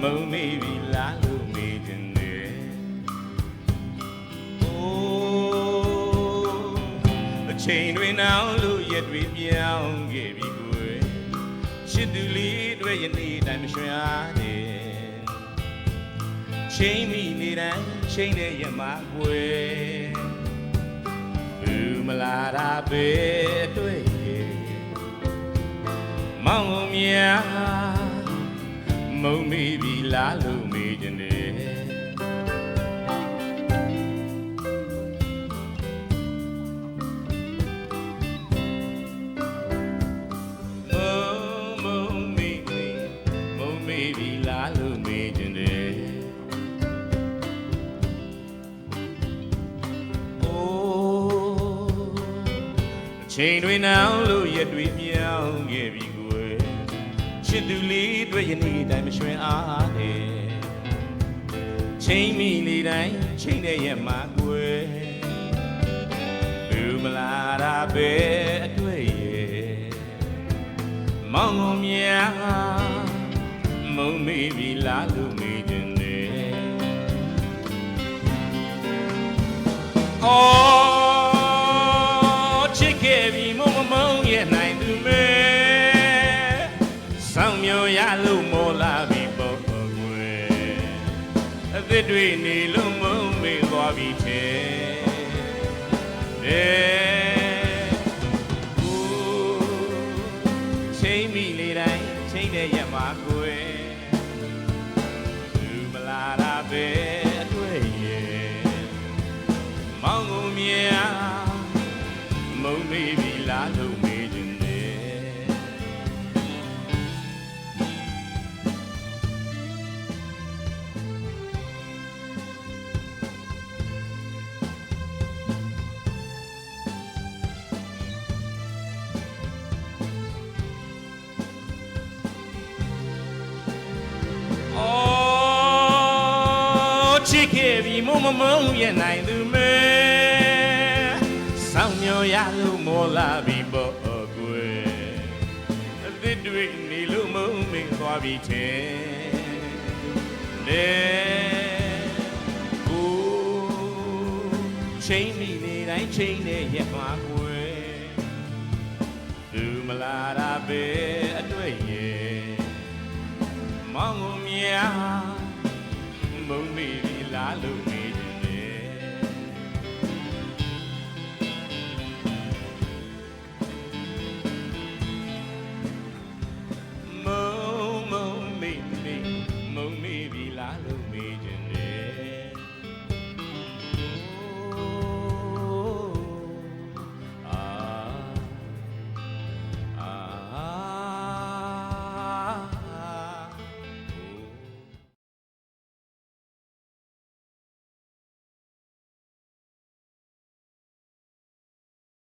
ုံမေးပြီလားလို့မေးခြင်းနဲ့အချိန်တွေနောက်လို့ရက်တွေပြောင်းခဲ့ပြီကွယ်ချစ်သူလေးတွေယနေ့တိုင်းမရွှင်အားနဲ့ချိန်မိနေတိုင်းချိန်နဲ့ရမကွယ်ဘူးမလာတာပဲအတွေ့မောင်မြာမုံမေးပြီလားလို့မေးခြင်းနဲ့ချိန်တွေနောက်လို့ရက်တွေပြောင်းခဲ့ပြီကွယ်ချစ်သူလေးတွေယနေ့တိုင်းမရွှင်အားနဲ့ချိန်မိနေတိုင်းချိန်နဲ့ရက်မှာကွယ်ဘူးမလာတာပဲအတွေ့ရဲ့မောင်ကုန်မြာမုံမေးပြီလားလို့မေးခြင်းနဲ့ရလို့မောလာပြီပေါ့ကွယ်အသစ်တွေနေလို့မုံမေးသွားပြီချိန်မိလေတိုင်းချိန်တဲ့ရက်မှာကွယ်သူမလာတာပဲအတွေ့ရဲ့မောင်ကုန်မြာမုံမေးပြီလားလို့မေးခြင်းချစ်ခဲ့ပြီမမုံရဲ့နိုင်သူမဲစောင့်မျှော်ရလို့မောလာပြီပေါ့ကွယ်အသစ်တွေနေလို့မုံမေးသွားပြီချိန်မိနေတိုင်းချိန်နဲ့ရက်မှာကွယ်သူမလာတာပဲအတွေ့ရဲ့မောင်ကုန်မြာမုံမေးပြီလားလို့